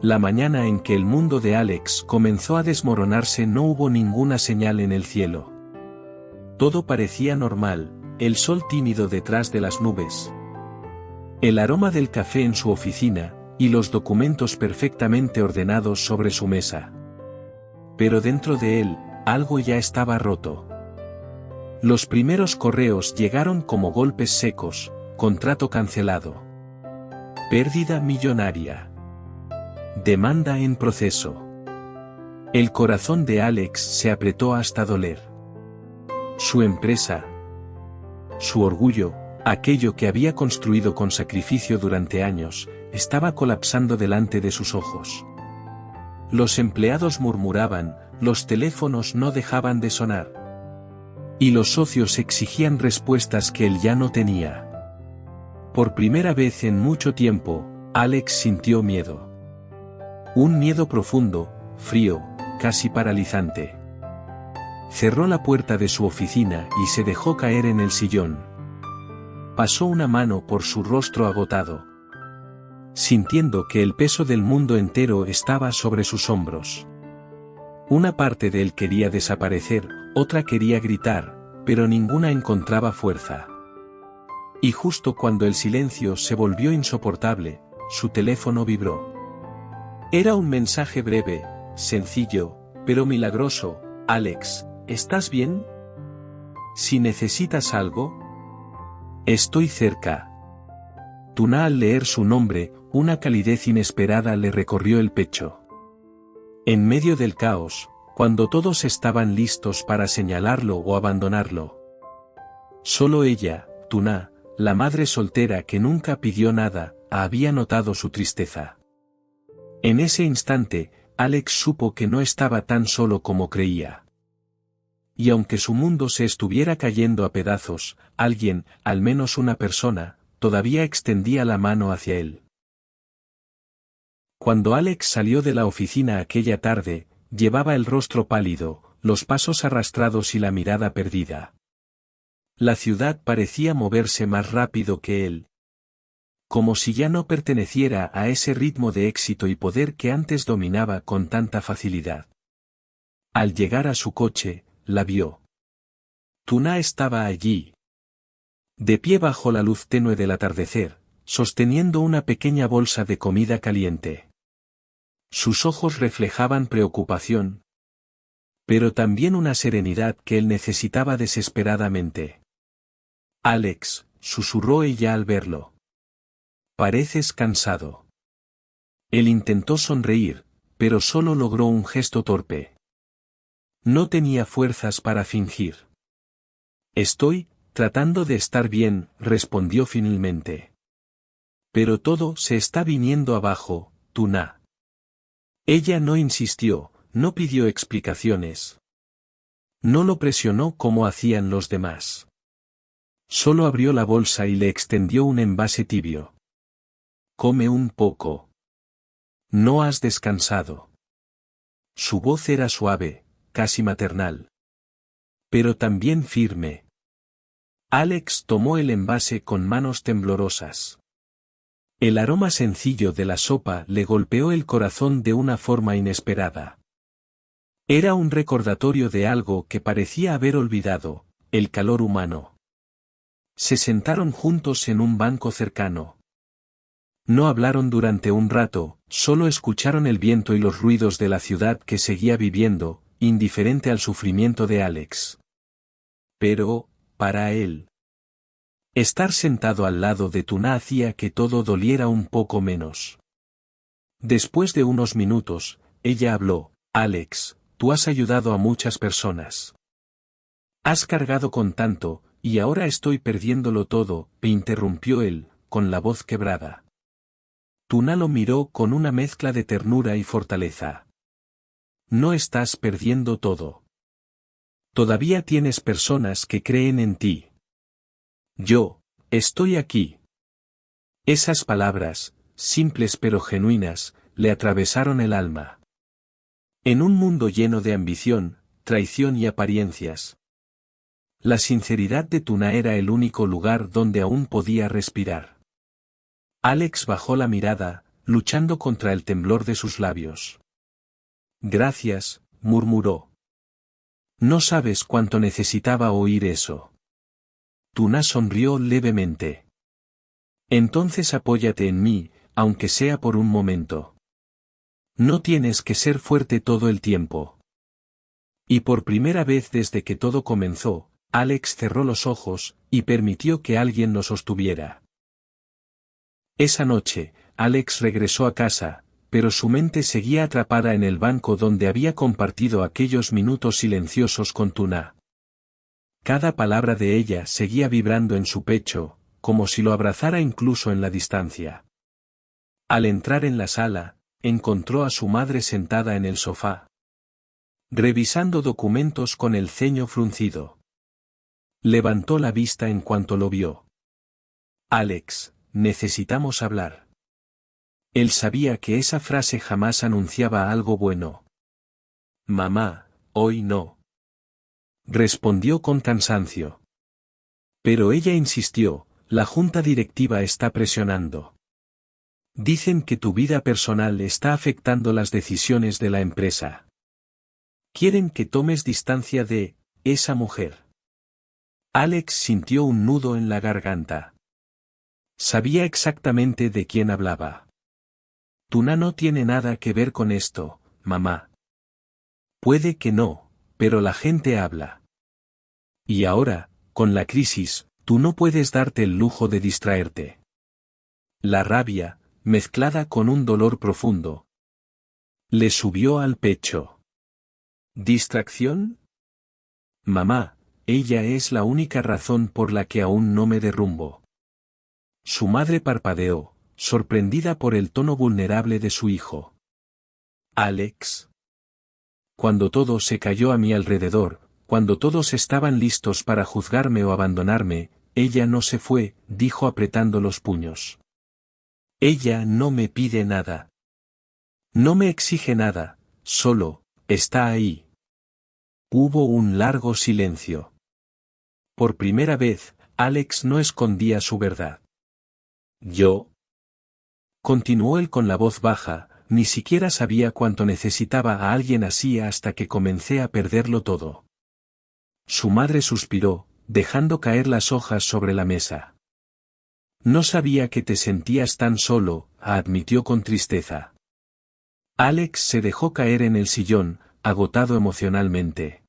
La mañana en que el mundo de Alex comenzó a desmoronarse no hubo ninguna señal en el cielo. Todo parecía normal, el sol tímido detrás de las nubes. El aroma del café en su oficina, y los documentos perfectamente ordenados sobre su mesa. Pero dentro de él, algo ya estaba roto. Los primeros correos llegaron como golpes secos, contrato cancelado. Pérdida millonaria. Demanda en proceso. El corazón de Alex se apretó hasta doler. Su empresa, su orgullo, aquello que había construido con sacrificio durante años, estaba colapsando delante de sus ojos. Los empleados murmuraban, los teléfonos no dejaban de sonar. Y los socios exigían respuestas que él ya no tenía. Por primera vez en mucho tiempo, Alex sintió miedo. Un miedo profundo, frío, casi paralizante. Cerró la puerta de su oficina y se dejó caer en el sillón. Pasó una mano por su rostro agotado, sintiendo que el peso del mundo entero estaba sobre sus hombros. Una parte de él quería desaparecer, otra quería gritar, pero ninguna encontraba fuerza. Y justo cuando el silencio se volvió insoportable, su teléfono vibró. Era un mensaje breve, sencillo, pero milagroso. Alex, ¿estás bien? Si necesitas algo, estoy cerca. Tuna, al leer su nombre, una calidez inesperada le recorrió el pecho. En medio del caos, cuando todos estaban listos para señalarlo o abandonarlo, solo ella, Tuna, la madre soltera que nunca pidió nada, había notado su tristeza. En ese instante, Alex supo que no estaba tan solo como creía. Y aunque su mundo se estuviera cayendo a pedazos, alguien, al menos una persona, todavía extendía la mano hacia él. Cuando Alex salió de la oficina aquella tarde, llevaba el rostro pálido, los pasos arrastrados y la mirada perdida. La ciudad parecía moverse más rápido que él. Como si ya no perteneciera a ese ritmo de éxito y poder que antes dominaba con tanta facilidad. Al llegar a su coche, la vio. Tuna estaba allí, de pie bajo la luz tenue del atardecer, sosteniendo una pequeña bolsa de comida caliente. Sus ojos reflejaban preocupación, pero también una serenidad que él necesitaba desesperadamente. Alex, susurró ella al verlo. Pareces cansado. Él intentó sonreír, pero solo logró un gesto torpe. No tenía fuerzas para fingir. Estoy tratando de estar bien, respondió finalmente. Pero todo se está viniendo abajo, Tuna. Ella no insistió, no pidió explicaciones. No lo presionó como hacían los demás. Solo abrió la bolsa y le extendió un envase tibio. Come un poco. No has descansado. Su voz era suave, casi maternal. Pero también firme. Alex tomó el envase con manos temblorosas. El aroma sencillo de la sopa le golpeó el corazón de una forma inesperada. Era un recordatorio de algo que parecía haber olvidado, el calor humano. Se sentaron juntos en un banco cercano. No hablaron durante un rato, solo escucharon el viento y los ruidos de la ciudad que seguía viviendo, indiferente al sufrimiento de Alex. Pero, para él, estar sentado al lado de Tuna hacía que todo doliera un poco menos. Después de unos minutos, ella habló. Alex, tú has ayudado a muchas personas. Has cargado con tanto, y ahora estoy perdiéndolo todo, interrumpió él, con la voz quebrada. Tuna lo miró con una mezcla de ternura y fortaleza. No estás perdiendo todo. Todavía tienes personas que creen en ti. Yo, estoy aquí. Esas palabras, simples pero genuinas, le atravesaron el alma. En un mundo lleno de ambición, traición y apariencias, la sinceridad de Tuna era el único lugar donde aún podía respirar. Alex bajó la mirada, luchando contra el temblor de sus labios. Gracias, murmuró. No sabes cuánto necesitaba oír eso. Tuna sonrió levemente. Entonces apóyate en mí, aunque sea por un momento. No tienes que ser fuerte todo el tiempo. Y por primera vez desde que todo comenzó, Alex cerró los ojos, y permitió que alguien lo sostuviera. Esa noche, Alex regresó a casa, pero su mente seguía atrapada en el banco donde había compartido aquellos minutos silenciosos con Tuna. Cada palabra de ella seguía vibrando en su pecho, como si lo abrazara incluso en la distancia. Al entrar en la sala, encontró a su madre sentada en el sofá, revisando documentos con el ceño fruncido. Levantó la vista en cuanto lo vio. Alex, necesitamos hablar. Él sabía que esa frase jamás anunciaba algo bueno. Mamá, hoy no. Respondió con cansancio. Pero ella insistió, la junta directiva está presionando. Dicen que tu vida personal está afectando las decisiones de la empresa. Quieren que tomes distancia de esa mujer. Alex sintió un nudo en la garganta. Sabía exactamente de quién hablaba. Tuna no tiene nada que ver con esto, mamá. Puede que no, pero la gente habla. Y ahora, con la crisis, tú no puedes darte el lujo de distraerte. La rabia, mezclada con un dolor profundo, le subió al pecho. ¿Distracción? Mamá, ella es la única razón por la que aún no me derrumbo. Su madre parpadeó, sorprendida por el tono vulnerable de su hijo. Alex. Cuando todo se cayó a mi alrededor, cuando todos estaban listos para juzgarme o abandonarme, ella no se fue, dijo apretando los puños. Ella no me pide nada. No me exige nada, solo, está ahí. Hubo un largo silencio. Por primera vez, Alex no escondía su verdad. Yo. Continuó él con la voz baja, ni siquiera sabía cuánto necesitaba a alguien así hasta que comencé a perderlo todo. Su madre suspiró, dejando caer las hojas sobre la mesa. No sabía que te sentías tan solo, admitió con tristeza. Alex se dejó caer en el sillón, agotado emocionalmente.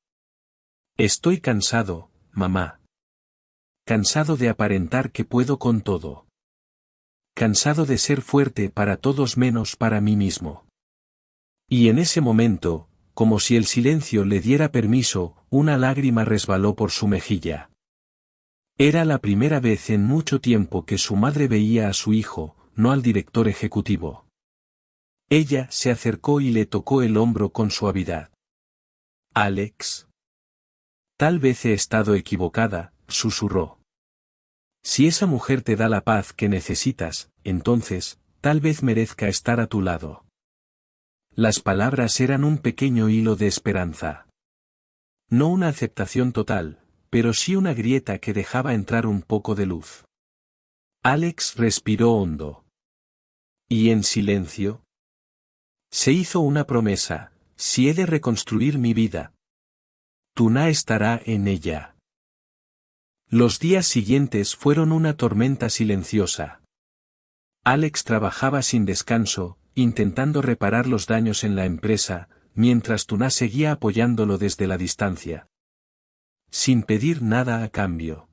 Estoy cansado, mamá. Cansado de aparentar que puedo con todo. Cansado de ser fuerte para todos menos para mí mismo. Y en ese momento, como si el silencio le diera permiso, una lágrima resbaló por su mejilla. Era la primera vez en mucho tiempo que su madre veía a su hijo, no al director ejecutivo. Ella se acercó y le tocó el hombro con suavidad. Alex. Tal vez he estado equivocada, susurró. Si esa mujer te da la paz que necesitas, entonces, tal vez merezca estar a tu lado. Las palabras eran un pequeño hilo de esperanza. No una aceptación total, pero sí una grieta que dejaba entrar un poco de luz. Alex respiró hondo. Y en silencio. Se hizo una promesa, si he de reconstruir mi vida. Tuna estará en ella. Los días siguientes fueron una tormenta silenciosa. Alex trabajaba sin descanso, intentando reparar los daños en la empresa, mientras Tuna seguía apoyándolo desde la distancia. Sin pedir nada a cambio.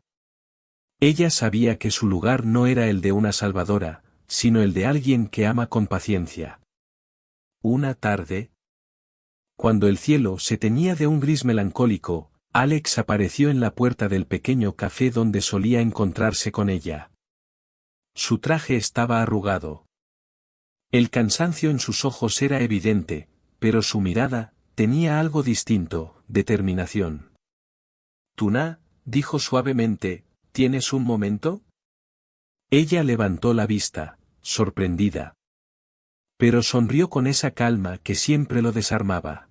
Ella sabía que su lugar no era el de una salvadora, sino el de alguien que ama con paciencia. Una tarde, cuando el cielo se teñía de un gris melancólico, Alex apareció en la puerta del pequeño café donde solía encontrarse con ella. Su traje estaba arrugado. El cansancio en sus ojos era evidente, pero su mirada tenía algo distinto, determinación. Tuna, dijo suavemente, ¿tienes un momento? Ella levantó la vista, sorprendida. Pero sonrió con esa calma que siempre lo desarmaba.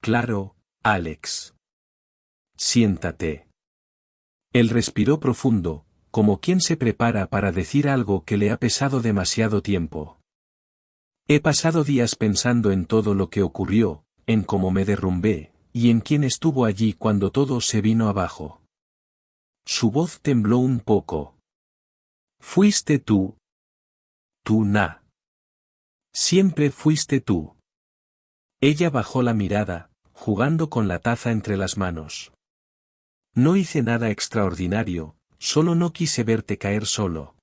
Claro, Alex. Siéntate. Él respiró profundo, como quien se prepara para decir algo que le ha pesado demasiado tiempo. He pasado días pensando en todo lo que ocurrió, en cómo me derrumbé, y en quién estuvo allí cuando todo se vino abajo. Su voz tembló un poco. Fuiste tú. Tú, Na. Siempre fuiste tú. Ella bajó la mirada, jugando con la taza entre las manos. No hice nada extraordinario, solo no quise verte caer solo.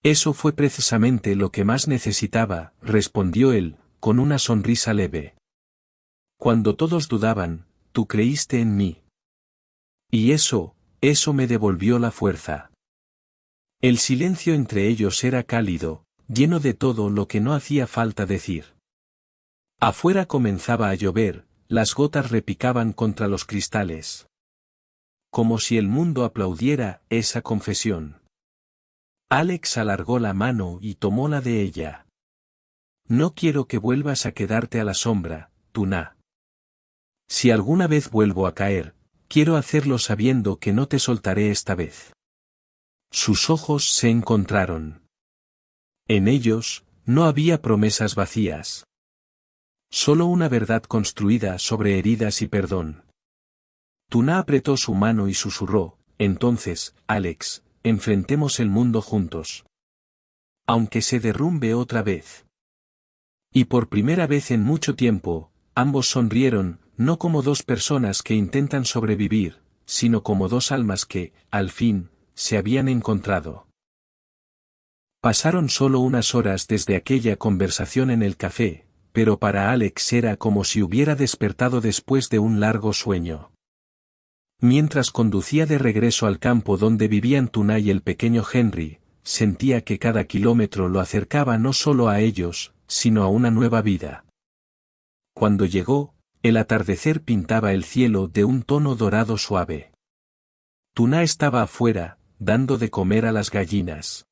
Eso fue precisamente lo que más necesitaba, respondió él, con una sonrisa leve. Cuando todos dudaban, tú creíste en mí. Y eso me devolvió la fuerza. El silencio entre ellos era cálido, lleno de todo lo que no hacía falta decir. Afuera comenzaba a llover, las gotas repicaban contra los cristales. Como si el mundo aplaudiera esa confesión. Alex alargó la mano y tomó la de ella. No quiero que vuelvas a quedarte a la sombra, Tuna. Si alguna vez vuelvo a caer, quiero hacerlo sabiendo que no te soltaré esta vez. Sus ojos se encontraron. En ellos, no había promesas vacías. Solo una verdad construida sobre heridas y perdón. Tuna apretó su mano y susurró, entonces, Alex, enfrentemos el mundo juntos. Aunque se derrumbe otra vez. Y por primera vez en mucho tiempo, ambos sonrieron, no como dos personas que intentan sobrevivir, sino como dos almas que, al fin, se habían encontrado. Pasaron solo unas horas desde aquella conversación en el café, pero para Alex era como si hubiera despertado después de un largo sueño. Mientras conducía de regreso al campo donde vivían Tuna y el pequeño Henry, sentía que cada kilómetro lo acercaba no solo a ellos, sino a una nueva vida. Cuando llegó, el atardecer pintaba el cielo de un tono dorado suave. Tuna estaba afuera, dando de comer a las gallinas.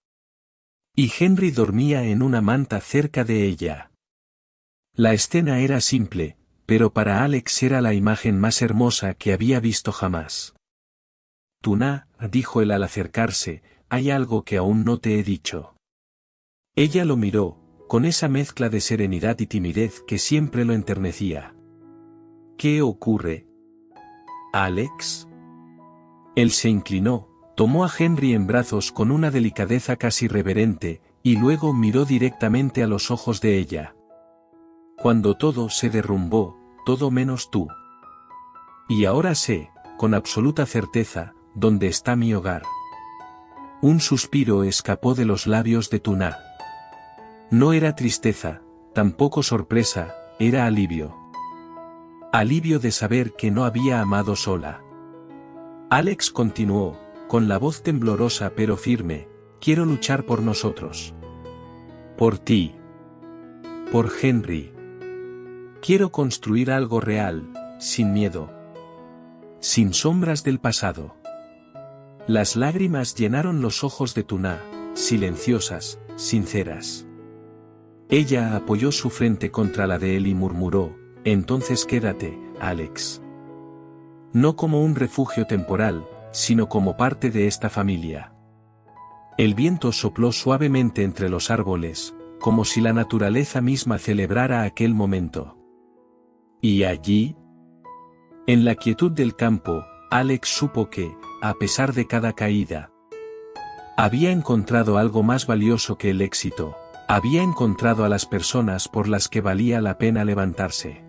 Y Henry dormía en una manta cerca de ella. La escena era simple, pero para Alex era la imagen más hermosa que había visto jamás. Tuna, dijo él al acercarse, hay algo que aún no te he dicho. Ella lo miró, con esa mezcla de serenidad y timidez que siempre lo enternecía. ¿Qué ocurre? ¿Alex? Él se inclinó, tomó a Henry en brazos con una delicadeza casi reverente, y luego miró directamente a los ojos de ella. Cuando todo se derrumbó, todo menos tú. Y ahora sé, con absoluta certeza, dónde está mi hogar. Un suspiro escapó de los labios de Tuna. No era tristeza, tampoco sorpresa, era alivio. Alivio de saber que no había amado sola. Alex continuó, con la voz temblorosa pero firme, quiero luchar por nosotros. Por ti. Por Henry. Quiero construir algo real, sin miedo. Sin sombras del pasado. Las lágrimas llenaron los ojos de Tuna, silenciosas, sinceras. Ella apoyó su frente contra la de él y murmuró, entonces quédate, Alex. No como un refugio temporal, sino como parte de esta familia. El viento sopló suavemente entre los árboles, como si la naturaleza misma celebrara aquel momento. ¿Y allí? En la quietud del campo, Alex supo que, a pesar de cada caída, había encontrado algo más valioso que el éxito, había encontrado a las personas por las que valía la pena levantarse.